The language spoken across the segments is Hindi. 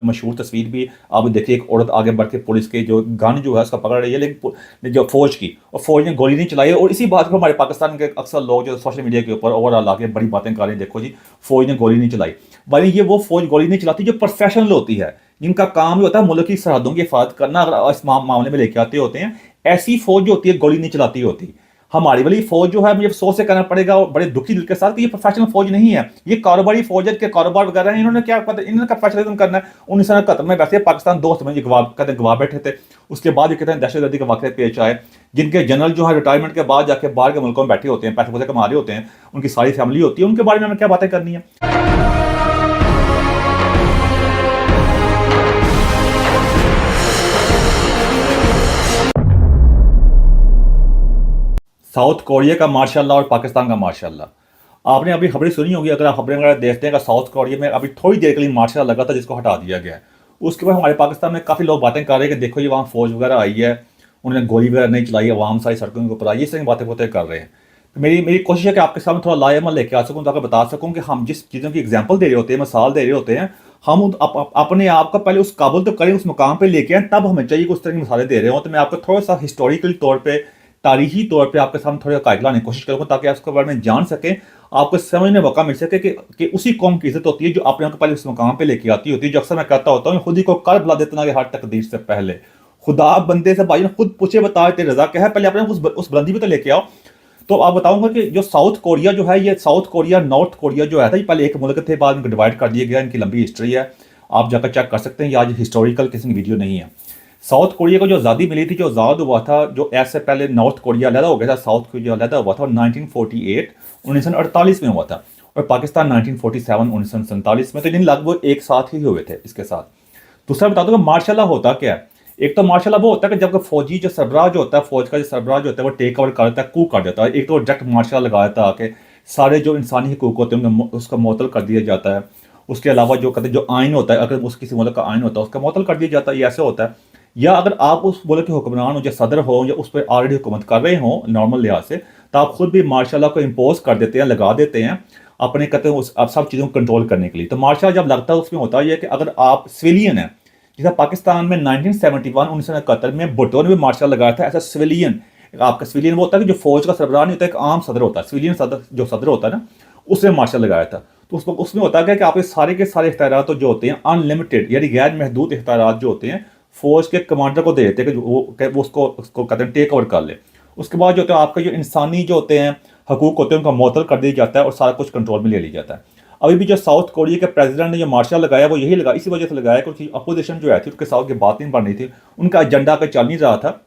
मशहूर तस्वीर भी आप देखिए, एक औरत आगे बढ़ के पुलिस के जो गन जो है उसका पकड़ रही है, लेकिन जो फौज की, और फौज ने गोली नहीं चलाई। और इसी बात को हमारे पाकिस्तान के अक्सर लोग जो सोशल मीडिया के ऊपर ओवरऑल आके बड़ी बातें कर रहे हैं, देखो जी फौज ने गोली नहीं चलाई। भाई ये वो फौज गोली नहीं चलाती जो प्रोफेशनल होती है, जिनका काम ही होता है मुल्क की सरहदों की हिफाजत करना। अगर इस मामले में लेके आते होते हैं, ऐसी फौज जो होती है गोली नहीं चलाती होती। हमारी वाली फौज जो है, मुझे अफसोस से कहना पड़ेगा और बड़े दुखी दिल के साथ, कि ये प्रोफेशनल फौज नहीं है, ये कारोबारी फौज है के कारोबार वगैरह है। इन्होंने क्या पता, इन्होंने प्रोफेशनलिज्म करना है। 1971 में वैसे पाकिस्तान दोस्त में गवा बैठे थे, उसके बाद ये कहते हैं दहशतगर्दी के वाक़े पेश आए, जिनके जनरल जो है रिटायरमेंट के बाद जाके बाहर के मुल्कों में बैठे होते हैं, पैसे पैसे कमा रहे होते हैं, उनकी सारी फैमिली होती है, उनके बारे में हमें क्या बातें करनी है। साउथ कोरिया का मार्शाल्लाह और पाकिस्तान का मार्शाल्लाह। आपने अभी खबरें सुनी होगी, अगर आप खबरें वगैरह देखते हैं कि साउथ कोरिया में अभी थोड़ी देर के लिए मार्शल लगा था, जिसको हटा दिया गया है। उसके बाद हमारे पाकिस्तान में काफ़ी लोग बातें कर रहे हैं कि देखो ये वहाँ फौज वगैरह आई है, उन्होंने गोली वगैरह नहीं चलाई, अवाम सारी सड़कों के ऊपर आई, इस तरह की बातें कर रहे हैं। तो मेरी कोशिश है कि आपके सामने थोड़ा लाएमल लेके आ सकूँ, ताकि बता सकूँ कि हम जिस चीज़ों की एग्जाम्पल दे रहे होते हैं, मिसाल दे रहे होते हैं, हम अपने आप को पहले उस काबुल तो करें, उस मुकाम पर लेके आए, तब हमें चाहिए कि उस तरह की मिसालें दे रहे हो। तो मैं आपको थोड़ा सा हिस्टोरिकल तौर पर, तारीखी तौर पे आपके सामने थोड़ा कायद लाने की कोशिश करूँगा, ताकि आप उसके बारे में जान सकें, आपको समझने मौका मिल सके कि उसी कौम की इज्जत होती है जो अपने आप को पहले उस मुकाम पे लेके आती होती है। जो अक्सर मैं कहता होता हूँ, खुद ही को कर बुला देता ना, हर तकदीर से पहले खुदा बंदे से भाई खुद पूछे, बता तेरे रजा क्या है, पहले अपने उस बुलंदी पे तो लेके आओ। तो आप बताऊंगा कि जो साउथ कोरिया जो है, ये साउथ कोरिया नॉर्थ कोरिया जो है था, ये पहले एक मुल्क थे, बाद में डिवाइड कर दिया गया। इनकी लंबी हिस्ट्री है, आप जाकर चेक कर सकते हैं, ये आज हिस्टोरिकल किसी वीडियो नहीं है। साउथ कोरिया को जो आज़ादी मिली थी, जो आज़ाद हुआ था, जो ऐसे पहले नॉर्थ कोरिया अलहदा हो गया था, साउथ कोरिया अलहदा हुआ था 1948 1948 में हुआ था, और पाकिस्तान 1947 1947 में। तो इन लगभग एक साथ ही हुए थे इसके साथ। दूसरा बता दो कि मार्शल लॉ होता क्या है। एक तो मार्शल लॉ वो होता है कि जब फौजी जो सरबराह जो होता है, फौज का जो सरबराह जो होता है, वो टेक ओवर कर देता है, कू कर देता है। एक तो डायरेक्ट मार्शल लगा देता है कि सारे जो इंसानी हकूक होते हैं उसका मुअत्तल कर दिया जाता है। उसके अलावा जो कहते हैं जो आइन होता है, अगर उस किसी मुल्क का आइन होता है उसका मुअत्तल कर दिया जाता है, ये ऐसे होता है। या अगर आप उस मुल्क के हुक्मरान हो, या सदर हो, या उस पर ऑलरेडी हुकूमत कर रहे हो नॉर्मल लिहाज से, तो आप खुद भी मार्शल लॉ को इम्पोज कर देते हैं, लगा देते हैं अपने कहते हैं उस आप सब चीज़ों को कंट्रोल करने के लिए। तो मार्शल जब लगता है, उसमें होता है कि अगर आप सिविलियन है, जैसा पाकिस्तान में 1971 1971 में भुट्टो ने भी मार्शल लगाया था, ऐसा सिविलियन, आपका सिविलियन वो होता है कि जो फौज का सरबराह नहीं होता, एक आम सदर होता है, सिविलियन सदर जो सदर होता है ना, उसने मार्शल लगाया था। तो उसमें होता है कि आपके सारे के सारे इख्तियारात जो होते हैं अनलिमिटेड, यानी गैर महदूद इख्तियारात जो होते हैं, फौज के कमांडर को दे देते हैं कि वो उसको कहते हैं टेक ओवर कर ले। उसके बाद जो होता है आपका जो इंसानी जो होते हैं हकूक होते हैं, उनका मुअत्तल कर दिया जाता है और सारा कुछ कंट्रोल में ले लिया जाता है। अभी भी जो साउथ कोरिया के प्रेसिडेंट ने जो मार्शल लगाया, वो यही लगा, इसी वजह से लगाया कि अपोजिशन जो है थी उसके साथ की बात नहीं बन रही थी, उनका एजेंडा पे चल नहीं रहा था।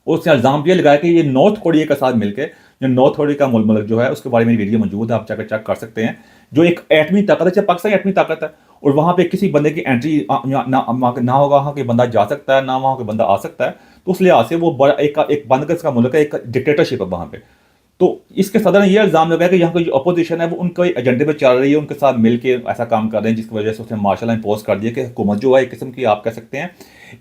उसने इल्ज़ाम ये लगाया कि ये नॉर्थ कोरिया के साथ मिलकर, जो नॉर्थ कोरिया का मुल्क जो है, उसके बारे में वीडियो मौजूद है, आप जाकर चेक कर सकते हैं, जो एक एटमी ताकत है, चाहे पाकिस्तान एटमी ताकत है, और वहाँ पे किसी बंदे की एंट्री ना होगा, वहाँ के बंदा जा सकता है ना, वहाँ के बंदा आ सकता है। तो उस लिहाज से वो बड़ा एक बंद का मुल्क है, एक डिक्टेटरशिप है वहाँ पे। तो इसके सदर ने यह इल्ज़ाम लगाया कि यहाँ की जो अपोजिशन है वो उनके एजेंडे पे चल रही है, उनके साथ मिलकर ऐसा काम कर रहे हैं, जिसकी वजह से उसने मार्शल लॉ इम्पोज कर दिया कि हुकूमत जो है एक किस्म की आप कह सकते हैं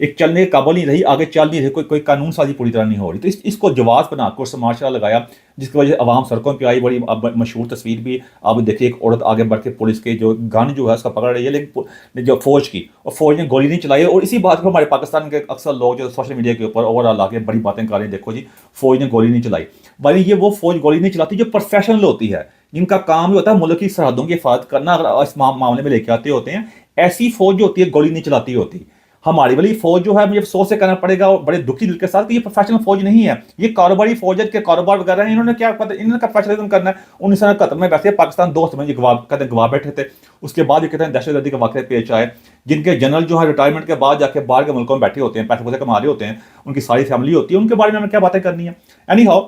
एक चलने के काबुल नहीं रही, आगे चल नहीं रही, कोई कानून साजी पूरी तरह नहीं हो रही। तो इसको जवाब बनाकर उसने मार्शल लॉ लगाया, जिसकी वजह से अवाम सड़कों पर आई। बड़ी मशहूर तस्वीर भी आप देखिए, एक औरत आगे बढ़ के पुलिस के जो गन जो है उसका पकड़ रही है, लेकिन जो फौज की, और फौज ने गोली नहीं चलाई। और इसी बात को हमारे पाकिस्तान के अक्सर लोग जो सोशल मीडिया के ऊपर ओवरऑल आके बड़ी बातें कर रहे हैं, देखो जी फौज ने गोली नहीं चलाई। भाई ये वो फौज गोली नहीं चलाती जो प्रोफेशनल होती है, जिनका काम ही होता है मुल्क की सरहदों की हिफाजत करना। अगर इस मामले में लेके आते होते हैं, ऐसी फौज जो होती है गोली नहीं चलाती होती। हमारी वाली फौज जो है, मुझे अफसोस से कहना पड़ेगा और बड़े दुखी दिल के साथ, कि ये प्रोफेशनल फौज नहीं है, ये कारोबारी फौज है के कारोबार वगैरह है। इन्होंने क्या पता, इन्होंने प्रोफेशनलिज्म करना है। 1971 में वैसे पाकिस्तान दोस्त में गवा बैठे थे, उसके बाद ये कहते हैं दहशतगर्दी के वाक़े पेश आए, जिनके जनरल जो है रिटायरमेंट के बाद जाके बाहर के मुल्कों में बैठे होते हैं, पैसे पैसे कमा रहे होते हैं, उनकी सारी फैमिली होती है, उनके बारे में हमें क्या बातें करनी है। एनी हाउ,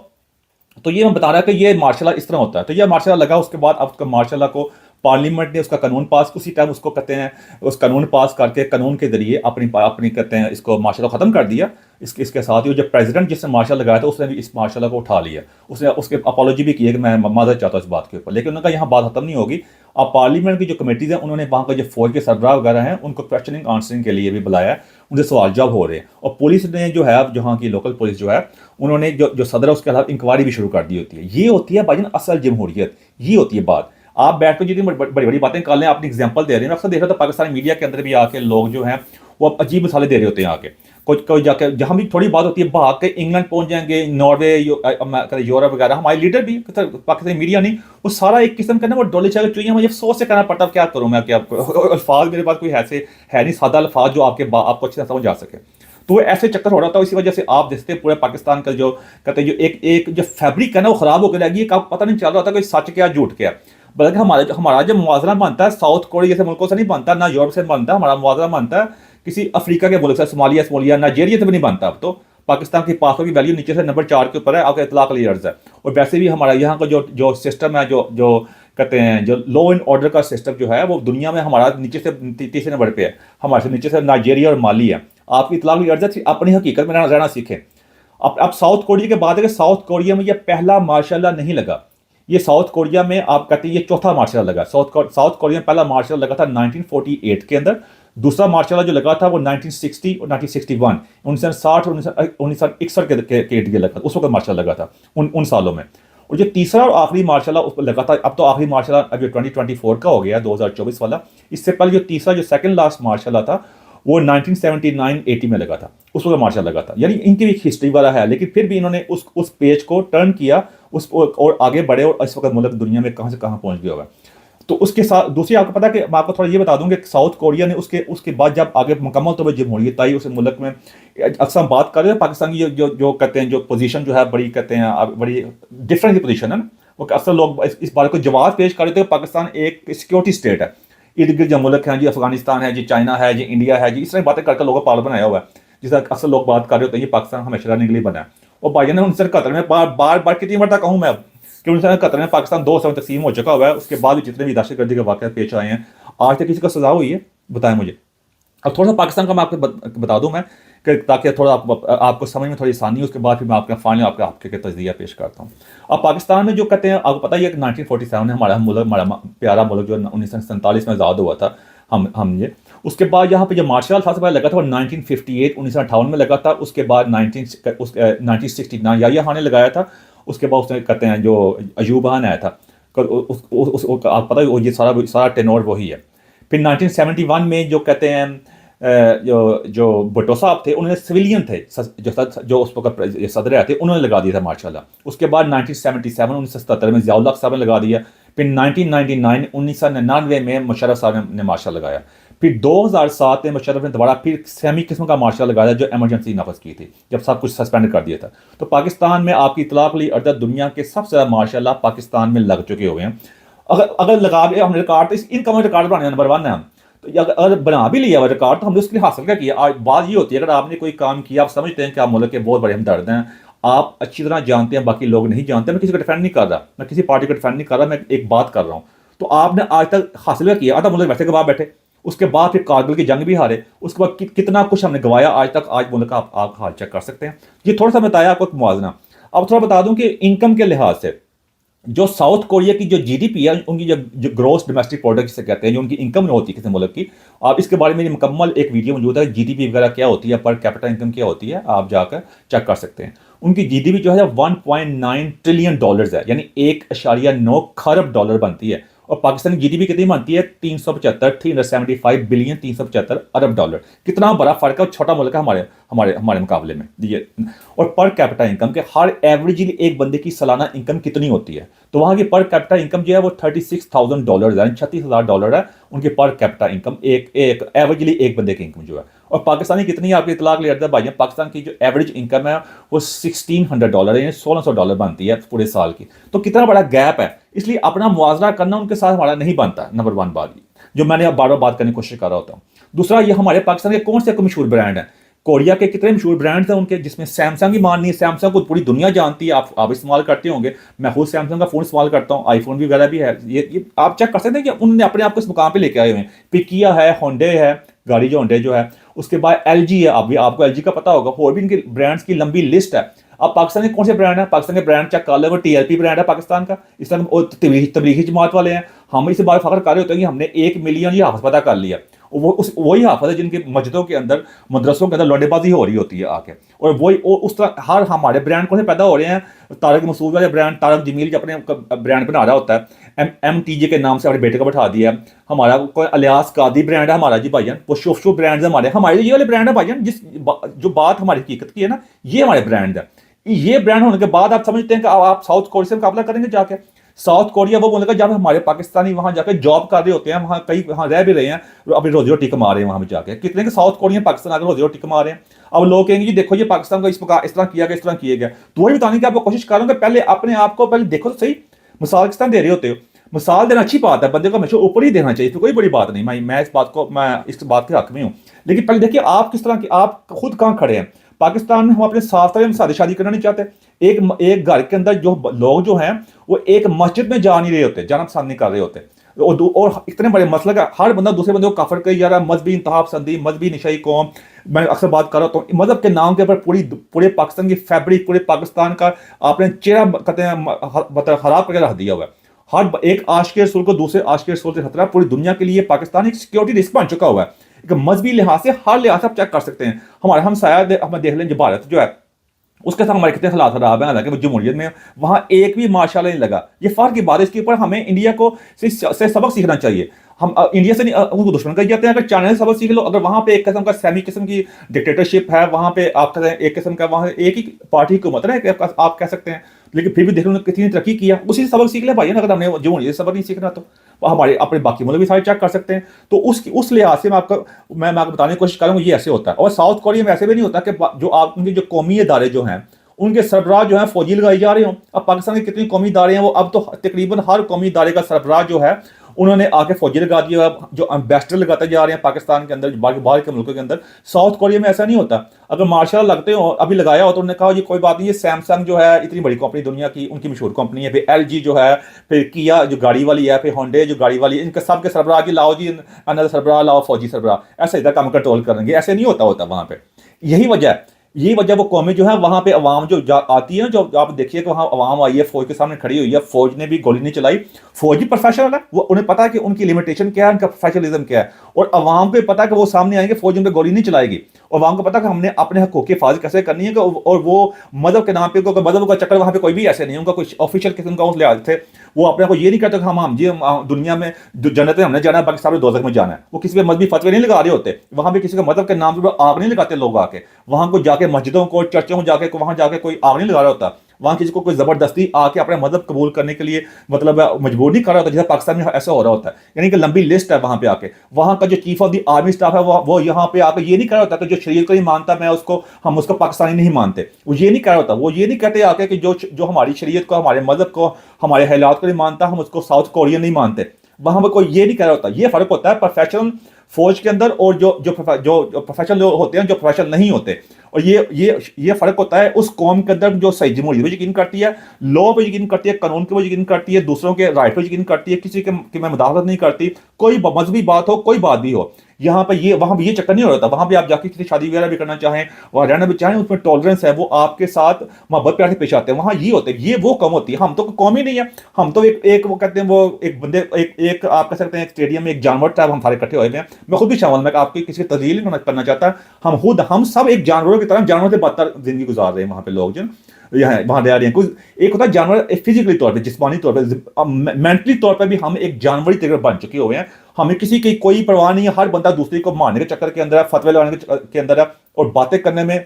तो ये मैं बता रहा कि ये मार्शल लॉ इस तरह होता है। तो ये मार्शल लॉ लगा, उसके बाद अब उसका मार्शल लॉ को पार्लियामेंट ने उसका कानून पास, उसी टाइम उसको कहते हैं उस कानून पास करके, कानून के जरिए अपनी कहते हैं इसको मार्शल लॉ खत्म कर दिया। इसके साथ ही जो प्रेसिडेंट जिसने मार्शल लगाया था, उसने भी इस मार्शल लॉ को उठा लिया। उसने उसके अपॉलॉजी भी की है कि मैं माजरत चाहता हूँ इस बात के ऊपर, लेकिन उनका यहाँ बात खत्म नहीं होगी। अब पार्लियामेंट की जो कमेटीज हैं, उन्होंने वहाँ का जो फौज के सरबराह वगैरह हैं, उनको क्वेश्चनिंग आंसरिंग के लिए भी बुलाया है, उनसे सवाल जवाब हो रहे हैं। और पुलिस ने जो है, जहाँ की लोकल पुलिस जो है, उन्होंने जो सदर है उसके खिलाफ इंक्वायरी भी शुरू कर दी होती है। ये होती है भाईजान असल जमहूरियत, ये होती है बात। आप बैठ कर जितनी बड़ी बड़ी बातें कर लें, अपनी एग्जाम्पल दे रहे हैं। मैं अक्सर देख रहा था पाकिस्तानी मीडिया के अंदर भी आके लोग जो हैं वो अजीब मिसालें दे रहे होते हैं आके। कुछ कोई जाके जहाँ भी थोड़ी बात होती है भाग के इंग्लैंड पहुंच जाएंगे, नॉर्वे, यूरोप वगैरह। हमारे लीडर भी पाकिस्तानी मीडिया नहीं, वो सारा एक किस्म का ना वो डोले चाले चाहिए, मुझे सोच से करना पड़ता क्या करूँ मैं, क्या अल्फाज मेरे पास कोई ऐसे है नहीं सादा अल्फाज जो आपको अच्छी तरह समझ आ सके। तो वो ऐसे चक्कर हो रहा था। इसी वजह से आप देखते हैं पूरे पाकिस्तान का जो कहते हैं जो एक एक जो फैब्रिक है ना वो खराब होकर रहेगी। पता नहीं चल रहा था कोई सच क्या झूठ क्या। बल्कि हमारा जो मुआवजा बनता है साउथ कोरिया जैसे मुल्कों से नहीं बनता, ना यूरोप से बनता, हमारा मुआवजा बनता है किसी अफ्रीका के मुल्क से, सोमालिया नाइजीरिया से भी नहीं बनता। अब तो पाकिस्तान की पासपोर्ट की वैल्यू नीचे से नंबर 4 के ऊपर है, आपका इतलाक अली अर्ज है। और वैसे भी हमारा यहाँ का जो जो सिस्टम है, जो जो कहते हैं जो लॉ एंड ऑर्डर का सिस्टम जो है वो दुनिया में हमारा नीचे से तीसरे नंबर पे है, हमारे से नीचे से नाइजीरिया और माली है। आपकी इतलाक अली अर्ज है, अपनी हकीकत में रहना सीखें। अब साउथ कोरिया के बाद है कि साउथ कोरिया में ये पहला मार्शल नहीं लगा, ये साउथ कोरिया में आप कहते हैं ये चौथा मार्शल लगा। साउथ कोरिया में पहला मार्शल लगा था 1948 के अंदर, दूसरा मार्शल जो लगा था वो 1960 और 1961, 1960 और 1961 के इर्द गिर्द लगा, उस वक्त मार्शल लगा था उन सालों में। और जो तीसरा और आखिरी मार्शल उस पर लगा था, अब तो आखिरी मार्शल अभी 2024 का हो गया, 2024 वाला। इससे पहले जो तीसरा जो सेकंड लास्ट मार्शल था वो 1979-80 में लगा था, उस वक्त मार्शल लगा था। यानी इनकी भी हिस्ट्री वाला है, लेकिन फिर भी इन्होंने उस पेज को टर्न किया उस और आगे बढ़े, और इस वक्त मुल्क दुनिया में कहाँ से कहाँ पहुँच गया हुआ है। तो उसके साथ दूसरी आपको पता है कि मैं आपको थोड़ा ये बता दूं कि साउथ कोरिया ने उसके बाद जब आगे मुकम्मल तौर पर जमहूरियत आई उस मुल्क में, अक्सर हम बात कर रहे हैं पाकिस्तान की जो जो कहते हैं जो पोजीशन जो है बड़ी कहते हैं बड़ी डिफरेंट पोजीशन है ना, वो अक्सर लोग इस बात को जवाब पेश कर रहे थे कि पाकिस्तान एक सिक्योरिटी स्टेट है, इर्द गिर्द जो मुल्क हैं जी अफगानिस्तान है जी, चाइना है जी, इंडिया है जी, इस तरह बातें करके लोगों को पागल बनाया हुआ है, जिसका अक्सर लोग बात कर रहे होते हैं ये पाकिस्तान हमेशा रहने के लिए बना है। और भाईजान ने उनसे कतर में बार बार कितनी बार कहूँ मैं अब कि उनसे कतर में पाकिस्तान 2 समय तकसीम हो चुका हुआ है, उसके बाद भी जितने भी दहशतगर्दी के वाक़ पेश आए हैं आज तक किसी को सजा हुई है, बताएं मुझे। अब थोड़ा सा पाकिस्तान का मैं आपको बता दूं मैं कि ताकि थोड़ा आपको समझ में थोड़ी आसानी है, उसके बाद फिर मैं आपका फाइनल आपके तजदिया पेश करता हूँ। अब पाकिस्तान में जो कहते हैं आपको पता ही है कि 1947 में हमारा मुल्क, हमारा प्यारा मुल्क जो 1947 में आज़ाद हुआ था हम ये। उसके बाद यहाँ पे जो मार्शल सबसे पहले लगा था वो 1958 1958 में लगा था। उसके बाद 1969 याहिया खान ने लगाया था। उसके बाद उसने कहते हैं जो अयूब खान आया था, आप पता है ये सारा टेनोर वही है। फिर 1971 में जो कहते हैं जो भुट्टो साहब थे, उन्होंने सिविलियन थे जो उस वक्त सदर आए थे, उन्होंने लगा दिया था माशाल्लाह। उसके बाद 1977 1977 में ज़ियाउल हक साहब ने लगा दिया। फिर 1999 1999 में मुशर्रफ साहब ने मार्शल लगाया। फिर 2007 में मुशर्रफ ने दोबारा फिर सेमी किस्म का मार्शल लगाया जो एमरजेंसी नफज की थी, जब सब कुछ सस्पेंड कर दिया था। तो पाकिस्तान में आपकी इतलाक ली अर्दा दुनिया के सबसे ज़्यादा मार्शल पाकिस्तान में लग चुके हुए हैं। अगर लगा भी हमने रिकॉर्ड, तो इनकम रिकॉर्ड बनाने नंबर 1 है हम। तो अगर बना भी लिया हुआ रिकॉर्ड तो हमने उसके लिए हासिल क्या किया। आज बात ये होती है अगर आपने कोई काम किया, आप समझते हैं कि आप मुल्क के बहुत बड़े हमदर्द हैं, आप अच्छी तरह जानते हैं, बाकी लोग नहीं जानते। मैं किसी को डिफेंड नहीं कर रहा, मैं किसी पार्टी को डिफेंड नहीं कर रहा, मैं एक बात कर रहा हूँ। तो आपने आज तक हासिल किया, आधा मुल्क वैसे गवा बैठे, उसके बाद फिर कारगिल की जंग भी हारे, उसके बाद कितना कुछ हमने गवाया आज तक। आज मुल्क का आप हाल चेक कर सकते हैं। ये थोड़ा सा बताया आपको मुआवजना। अब थोड़ा बता दूं कि इनकम के लिहाज से जो साउथ कोरिया की जो जीडीपी है, उनकी जो ग्रोस डोमेस्टिक प्रोडक्ट जिसे कहते हैं, जो उनकी इनकम होती है किसी मुल्क की, आप इसके बारे में मुकम्मल एक वीडियो मौजूद है, जीडीपी वगैरह क्या होती है, पर कैपिटा इनकम क्या होती है, आप जाकर चेक कर सकते हैं। उनकी जीडीपी जो है 1.9 ट्रिलियन डॉलर्स है, यानी 1.9 खरब डॉलर बनती है। और पाकिस्तान की जीडीपी कितनी बनती है? 375 बिलियन 375 अरब डॉलर। कितना बड़ा फर्क है, छोटा मुल्क है हमारे हमारे हमारे मुकाबले में ये। और पर कैपिटा इनकम के हर एवरेजली एक बंदे की सालाना इनकम कितनी होती है? तो वहाँ की पर कैपिटा इनकम जो है वो $36,000 है, 36,000 डॉलर है उनकी पर कैपिटा इनकम, एक एवरेजली एक बंदे की इनकम जो है। और पाकिस्तानी कितनी आपकी इतलाक ले भाई, पाकिस्तान की जो एवरेज इनकम है वो $1,600 यानी $1,600 बनती है पूरे साल की। तो कितना बड़ा गैप है, इसलिए अपना मुआवजा करना उनके साथ हमारा नहीं बनता। नंबर 1 बात जो मैंने अब बार बार बात करने की कोशिश कर रहा होता हूँ। दूसरा, ये हमारे पाकिस्तान के कौन से मशहूर ब्रांड हैं? कोरिया के कितने मशहूर ब्रांड्स हैं उनके, जिसमें सैमसंग ही मान नहीं है। सैमसंग को पूरी दुनिया जानती है, आप इस्तेमाल करते होंगे। मैं खुद सैमसंग का फ़ोन इस्तेमाल करता हूँ, आईफोन भी वगैरह भी है। ये आप चेक कर सकते हैं कि उन्होंने अपने आप को इस मुकाम पे लेके आए हुए हैं। पिकिया है, होंडे है, गाड़ी जो होंडे जो है, उसके बाद एलजी है, आपको एलजी का पता होगा। और भी इनके ब्रांड्स की लंबी लिस्ट है। अब पाकिस्तान के कौन से ब्रांड है? पाकिस्तान के ब्रांड चेक कर लो, वो टीएलपी ब्रांड है पाकिस्तान का। इस तरह तबलीगी जमात वाले हैं, हम इसे बात फख्र कर रहे होते हैं कि हमने 1 मिलियन ये हाफ पता कर लिया। वो उस वही हाफिज है जिनकी मस्जिदों के अंदर, मदरसों के अंदर लौंडेबाजी हो रही होती है आके। और वही उस तरह हर हमारे ब्रांड कौन से पैदा हो रहे हैं, तारक मसूद वाले ब्रांड, तारक जमील जो अपने ब्रांड बना रहा होता है, MTJ के नाम से अपने बेटे को बैठा दिया। हमारा कोई अलियास कादी ब्रांड है हमारा जी भाईजान, वो शुभ शुभ ब्रांड है हमारे ये वाले ब्रांड है भाईजान, जो बात हमारी हकीकत की है ना, ये हमारे ब्रांड है। ये ब्रांड होने के बाद आप समझते हैं कि आप साउथ कोरिया से मुकाबला करेंगे जाके। साउथ कोरिया वो बोलेगा जब हमारे पाकिस्तानी वहां जाकर जॉब कर रहे होते हैं, वहां कई वहां रह भी रहे हैं, अभी रोजी रोटी कमा रहे हैं वहां पे जाके, कितने के साउथ कोरियन पाकिस्तान आकर रोजी रोटी कमा रहे हैं। अब लोग कहेंगे जी देखो ये पाकिस्तान को इस तरह किया गया, इस तरह किया गया। तो वही बताने की आपको कोशिश करूंगा, पहले अपने आप को पहले देखो तो सही। मिसाल किस तरह दे रहे होते हो, मिसाल देना अच्छी बात है, बंदे को हमेशा ऊपर ही देना चाहिए, तो कोई बड़ी बात नहीं, मैं इस बात के हक में हूँ। लेकिन पहले देखिए आप किस तरह की, आप खुद कहाँ खड़े हैं। पाकिस्तान में हम अपने साथ में शादी करना नहीं चाहते। एक घर के अंदर जो लोग जो हैं वो एक मस्जिद में जा नहीं रहे होते, जाना पसंद नहीं कर रहे होते। और इतने बड़े मसले का हर बंदा दूसरे बंदे को काफर कही जा रहा है, मजहबी इंतहा पसंदी, मजहबी नशाई कौम। मैं अक्सर बात कर रहा हूँ मजहब के नाम के ऊपर पूरे पाकिस्तान की फैब्रिक, पूरे पाकिस्तान का आपने चेहरा कहते हैं मतलब खराब करके रख दिया हुआ है। हर एक आशिक रसूल को दूसरे आशिक रसूल से खतरा, पूरी दुनिया के लिए पाकिस्तान एक सिक्योरिटी रिस्क बन चुका हुआ है। एक मजहबी लिहाज से हर लिहाज से आप चेक कर सकते हैं। हमारे हमसाया हमें देख लें, जो भारत जो है उसके साथ हमारे कितने हालात खराब हैं। हालांकि वो जमहूरियत में वहां एक भी माशाल्लाह नहीं लगा, ये फर्क की बात है। इसके ऊपर हमें इंडिया को से सबक सीखना चाहिए। हम इंडिया से नहीं उनको दुश्मन कह जाते हैं। अगर चाइना से सबक सीख लो, अगर वहां पे एक किस्म का सेमी किस्म की डिक्टेटरशिप है, वहां पे आप कहते हैं एक किस्म का वहां एक ही पार्टी हुकूमत है आप कह सकते हैं, लेकिन फिर भी देख लो कितनी तरक्की किया, उसी से सबक सीख ले भाई। अगर हमने जमहूरियत से सबक नहीं सीखना तो हमारे अपने बाकी मुल्क भी सारे चेक कर सकते हैं। तो उस लिहाज से मैं आपको बताने की कोशिश करूंगा ये ऐसे होता है। और साउथ कोरिया में ऐसे भी नहीं होता कि जो आप उनके जो कौमी इदारे जो हैं उनके सरबराह जो है फौजी लगाए जा रहे हों। अब पाकिस्तान के कितनी कौमी इदारे हैं, वो अब तो तकरीबन हर कौमी इदारे का सरबराह जो है उन्होंने आके फौजी लगा दिया, जो एम्बेसडर लगाते जा रहे हैं पाकिस्तान के अंदर, बाहर के मुल्कों के अंदर। साउथ कोरिया में ऐसा नहीं होता। अगर मार्शल लगते हो अभी लगाया हो तो उन्होंने कहा जी कोई बात नहीं, ये सैमसंग जो है इतनी बड़ी कंपनी दुनिया की, उनकी मशहूर कंपनी है, फिर LG जो है, फिर किया जो गाड़ी वाली है, फिर होंडे जो गाड़ी वाली है, इनके सब के सरबराह की लाओ जी, अनदर सरबराह लाओ, फौजी सरबराह, ऐसा इधर काम कंट्रोल करेंगे। ऐसे नहीं होता वहां पर। यही वजह वो कौमें जो है वहां पे अवाम जो आती है, जो आप देखिए कि वहां अवाम आई है, फौज के सामने खड़ी हुई है, फौज ने भी गोली नहीं चलाई। फौज भी प्रोफेशनल है, वो उन्हें पता है कि उनकी लिमिटेशन क्या है, उनका प्रोफेशनलिज्म क्या है। और अवाम को पता है कि वो सामने आएंगे, फौज उन पर गोली नहीं चलाएगी। और अवाम को पता है कि हमने अपने हकों की हिफाजत कैसे करनी है। और वो मजहब के नाम पे, मजहब का चक्कर वहां पे कोई भी ऐसे नहीं, उनका कोई ऑफिशियल किस्म का उस लिहाज थे वो अपने को ये नहीं कहते कि हम जी दुनिया में जन्नत में हमने जाना है, बाकी सारे दोज़ख में जाना है। वो किसी पे मजहबी फतवे नहीं लगा रहे होते। वहां पे किसी का मजहब के नाम पर आग नहीं लगाते लोग आके, वहां को जाके मस्जिदों को चर्चों में जाके वहां जाके कोई आग नहीं लगा रहा होता। वहां किसी को कोई जबरदस्ती आके अपना मजहब कबूल करने के लिए मतलब मजबूर नहीं कर रहा होता, जैसे पाकिस्तान में ऐसा हो रहा होता है। यानी कि लंबी लिस्ट है वहां पे आके, वहां का जो chief of the army staff है वो यहाँ पे आके ये नहीं कर रहा होता कि जो शरीयत को नहीं मानता मैं उसको, हम उसको पाकिस्तानी नहीं मानते। वो ये नहीं कह रहा होता, वो ये नहीं कहते आके कि जो हमारी शरीयत को, हमारे मजहब को, हमारे हालात को नहीं मानता, हम उसको साउथ कोरियन नहीं मानते। वहां पर कोई ये नहीं कह रहा होता। ये फर्क होता है प्रोफेशनल फौज के अंदर और जो प्रोफेशनल लोग होते हैं, जो प्रोफेशनल नहीं होते। और ये फर्क होता है उस कौम के अंदर जो सही जमहूरियत पे यकीन करती है, लॉ पे यकीन करती है, कानून पे यकीन करती है, दूसरों के राइट पे यकीन करती है, किसी के में मुदाखलत नहीं करती, कोई मजहबी बात हो, कोई बात भी हो। यहाँ पे वहां भी ये चक्कर नहीं हो रहा था। वहां पे आप जाके किसी शादी वगैरह भी करना चाहें, वहां रहना भी चाहें, उसमें टॉलरेंस है, वो आपके साथ मोहब्बत प्यार से पेश आते हैं। वहां ये होते हैं, ये वो कम होती है। हम तो कौम ही नहीं है, हम तो एक वो कहते हैं वो एक बंदे एक आप कह सकते हैं एक स्टेडियम में एक जानवर टाइप हम सारे इकट्ठे हुए हैं। मैं खुद भी शामिल, मैं आपकी किसी की तस्लील नहीं करना चाहता। हम सब एक जानवरों की तरह, जानवरों से बदतर जिंदगी गुजार रहे हैं वहां पे लोग जो यहाँ वहां रह रहे हैं। कुछ एक होता है जानवर फिजिकली तौर पे, जिस्मानी तौर पे, मेंटली तौर पे भी हम एक जानवरी तरह बन चुके हुए हैं। हमें किसी की कोई परवाह नहीं है। हर बंदा दूसरे को मारने के चक्कर के अंदर है, फतवे लगाने के अंदर है, और बातें करने में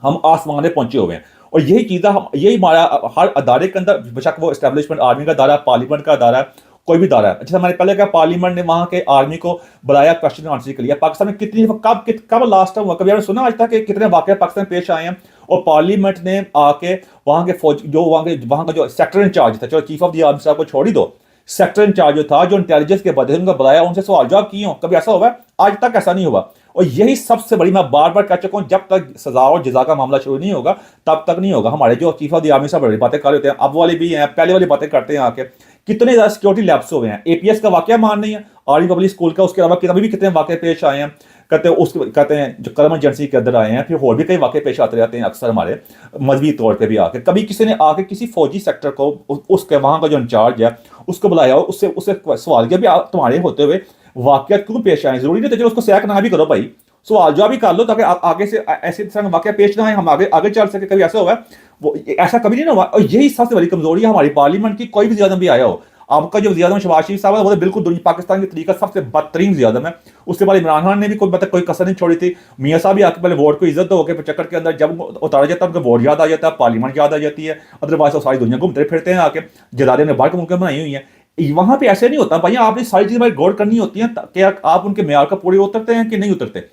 हम आसमान में पहुंचे हुए हैं। और यही चीज़ यही हमारा हर अदारे के अंदर, बेशक वो एस्टेब्लिशमेंट आर्मी का दायरा, पार्लियामेंट का दायरा, कोई भी दायरा है। जैसे हमारे पहले क्या पार्लियामेंट ने वहां के आर्मी को बुलाया क्वेश्चन आंसर के लिए। पाकिस्तान में कितनी कब लास्ट टाइम हुआ, कभी आपने सुना आज तक कि कितने वाकये पाकिस्तान पेश आए हैं? और पार्लियामेंट ने आके वहां के फौज जो वहां का जो सेक्टर इंचार्ज था, चलो चीफ ऑफ द आर्मी साहब को छोड़ ही दो, सेक्टर इंचार्ज जो था, जो इंटेलिजेंस के बदले उनका बुलाया, उनसे सवाल जवाब किए हो। कभी ऐसा हुआ? आज तक ऐसा नहीं हुआ। और यही सबसे बड़ी, मैं बार बार कह चुका हूं, जब तक सजा और जजा का मामला शुरू नहीं होगा तब तक नहीं होगा। हमारे जो चीफ ऑफ द आर्मी साहब बड़ी बातें कर रहे हैं, अब वाले भी हैं, पहले वाली बातें करते हैं आके। कितने ज्यादा सिक्योरिटी लैप्स हुए हैं। APS का वाकया मान नहीं है, आर्मी पब्लिक स्कूल का, उसके अलावा कभी भी कितने वाकये पेश आए हैं। कहते हैं जो करम एजेंसी के अंदर आए हैं, फिर और भी कई वाकये पेश आते रहते हैं अक्सर हमारे मजहबी तौर पे भी आके। कभी किसी ने आके किसी फौजी सेक्टर को, उसके वहां का जो इंचार्ज है उसको बुलाया, उससे सवाल किया भी तुम्हारे होते हुए वाक़यात क्यों पेश आए, ज़रूरी नहीं तो चलो उसको सयाह ना भी करो भाई, सवाल जवाब भी कर लो ताकि आगे से ऐसे तरह के वाक़या पेश ना आए, हम आगे आगे चल सके। कभी ऐसा हुआ है वो, ऐसा कभी नहीं ना हुआ, और यही सबसे बड़ी कमज़ोरी है हमारी पार्लियामेंट की। कोई भी वज़ीर आज़म भी आया हो, आपका जो वज़ीर आज़म शहबाज शरीफ साहब है वो तो बिल्कुल दुनिया पाकिस्तान के तरीका सबसे बदतरीन वज़ीर आज़म है। उसके बाद इमरान खान ने भी कोई मतलब कोई कसर नहीं छोड़ी थी। मियाँ साहब भी आके पहले वोट को इज्जत दो के चक्कर के अंदर जब उतारा जाता है उनको वोट याद आ जाता है, पार्लियामेंट याद आ जाती है, अदरवाइज वो सारी दुनिया घूमते फिरते हैं आके, जदादे ने बाहर के मुल्क में बनाई हुई है। वहां पे ऐसे नहीं होता भैया, आपने सारी चीजें गौर करनी होती है कि आप उनके म्यार का पूरे उतरते हैं कि नहीं उतरते।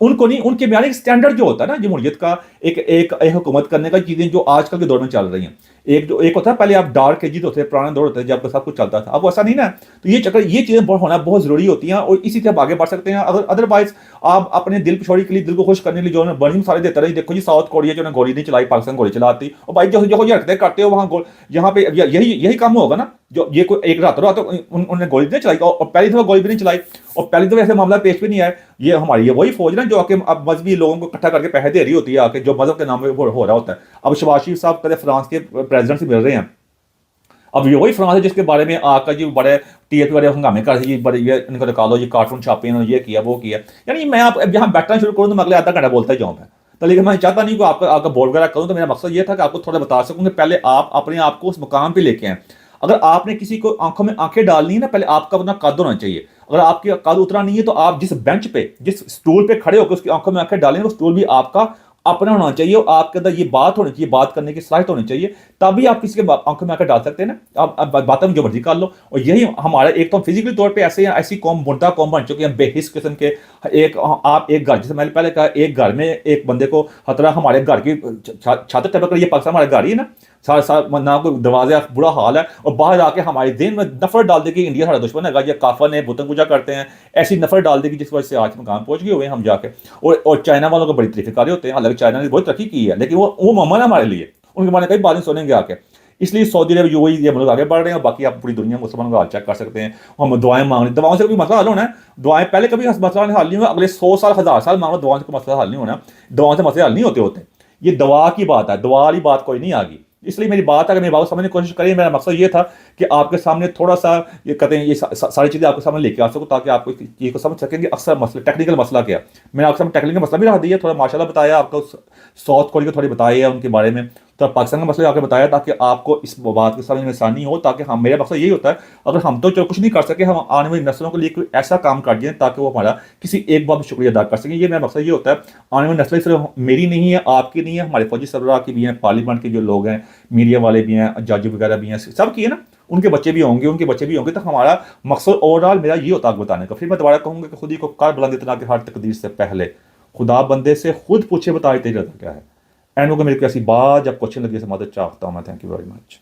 उनको नहीं, उनके म्यार एक स्टैंडर्ड जो होता है ना जमहूरियत का, एक हुकूमत करने का, चीजें जो आजकल के दौर में चल रही हैं। एक होता है पहले आप डार्क एजेस होते हैं, पुराने दौर होते हैं जब सब कुछ चलता था, अब वैसा नहीं ना। तो ये चक्कर, ये चीजें होना बहुत जरूरी होती हैं और इसी से आप आगे बढ़ सकते हैं। अगर अदरवाइज आप अपने दिल पिछोड़ी के लिए, दिल को खुश करने के लिए जो है बड़ी सारे देते रहे। देखो जी साउथ कोरिया जो ने गोली नहीं चलाई, पाकिस्तान गोली चलाती, और भाई जो जो हरकतें करते हो वहां यहाँ पे यही यही काम होगा ना। जो ये कोई एक रात उन्होंने गोली नहीं चलाई, और पहली दफा गोली भी नहीं चलाई, और पहली दफा ऐसे मामला पेश भी नहीं आया। ये हमारी ये वही फौज ना जो आके अब मजहबी लोगों को इकट्ठा करके पैसे दे रही होती है आके, जो मजहब के नाम पे हो रहा होता है। अब शहबाज शरीफ साहब कदे फ्रांस के प्रेसिडेंट से मिल रहे हैं, अब ये वही फ्रांस है जिसके बारे में आकर जी बड़े टीएपी वाले हंगामे कर जी, बड़े ये इनको निकालो, ये कार्टून छापे, इन्होंने ये किया वो किया। यानी मैं आप यहाँ बैठना शुरू करूँ तो मैं अगले आधा घंटा बोलता ही जाऊँ मैं तो, लेकिन मैं चाहता नहीं कि आपका बोल वगैरह करूँ। तो मेरा मकसद ये था कि आपको थोड़ा बता सकूँ कि पहले आप अपने आप को उस मुकाम पे लेके आए। अगर आपने किसी को आंखों में आंखें डालनी है ना, पहले आपका अपना कद होना चाहिए। अगर आपकी कद उतना नहीं है तो आप जिस बेंच पे, जिस स्टूल पे खड़े होकर उसकी आंखों में आंखें डालें, वो स्टूल भी आपका अपना होना चाहिए और आपके अंदर ये बात होनी चाहिए, बात करने की सलाहियत होनी चाहिए, तभी आप किसी के आंखों में आकर डाल सकते हैं ना। आप बातें में जो मर्जी कर लो। और यही हमारा एक तो फिजिकली तौर पे ऐसे ऐसी कौम, मुर्दा कौम बन चुके हैं बेहिस किस्म के। एक आप एक घर, जैसे मैंने पहले कहा, एक घर में एक बंदे को खतरा, हमारे घर की छत टपक रही है, पाकिस्तान हमारा घर ही है ना, सारा सारा ना कोई दरवाजे, बुरा हाल है, और बाहर आके हमारे दिन में नफरत डाल देगी इंडिया हमारा दुश्मन है, ये काफर है, बुतन पूजा करते हैं, ऐसी नफरत डाल देगी जिस वजह से आज मकाम पहुंच गए हुए हम जाके। और चाइना वालों को बड़ी तरीके कार्य होते हैं, हालांकि चाइना ने बहुत तरक्की की है, लेकिन वो ममन है हमारे लिए, उनके बारे में कई बातें सुनेंगे आके। इसलिए सऊदी अरब, यूएई, ये मुल्क आगे बढ़ रहे हैं। बाकी आप पूरी दुनिया मुसलमानों का हाल चेक कर सकते हैं। हम दुआएं मांग रहे, दवाओं से भी मसला हल होना है। दुआएं पहले कभी मसला हल नहीं हुआ, अगले 100 साल 1000 साल मांगो, दवाओं से मसला हल नहीं होना। दवाओं से मसले हल नहीं होते होते। ये दवा की बात है, दवा वाली बात कोई नहीं आ गई। इसलिए मेरी बात, अगर मेरी बात समझने की कोशिश करिए, मेरा मकसद ये था कि आपके सामने थोड़ा सा ये कहते हैं, ये सारी चीज़ें आपके सामने लेके आ सकूँ ताकि आप इस चीज़ को समझ सकेंगे। अक्सर मसला, टेक्निकल मसला क्या, मैंने आपके सामने टेक्निकल मसला भी रख दिया, थोड़ा माशाल्लाह बताया आपको, साउथ कोरिया को थोड़ी बताई है उनके बारे में, तो पाकिस्तान का मसला आके बताया ताकि आपको इस बात की समझ में आसानी हो। ताकि हम, मेरा मकसद यही होता है, अगर हम तो जो कुछ नहीं कर सके, हम आने वाली नस्लों के लिए कोई ऐसा काम कर दें ताकि वो हमारा किसी एक बात में शुक्रिया अदा कर सकें। ये मेरा मकसद ये होता है। आने वाली नस्लें सिर्फ मेरी नहीं है, आपकी नहीं है, हमारे फौजी सरबराह की भी हैं, पार्लियामेंट के जो लोग हैं, मीडिया वाले भी हैं, जज वगैरह भी हैं, सब की है ना, उनके बच्चे भी होंगे, उनके बच्चे भी होंगे। तो हमारा मकसद ओवरऑल मेरा ये होता है बताने का। फिर मैं दोबारा कहूँगा कि खुद ही को कर बुलंद इतना कि हर तकदीर से पहले खुदा बंदे से खुद पूछे बताए तेरा क्या है। एंड वो मेरे को ऐसी बात जब क्वेश्चन लगी, से मदद चाहता हूँ मैं। Thank you very much.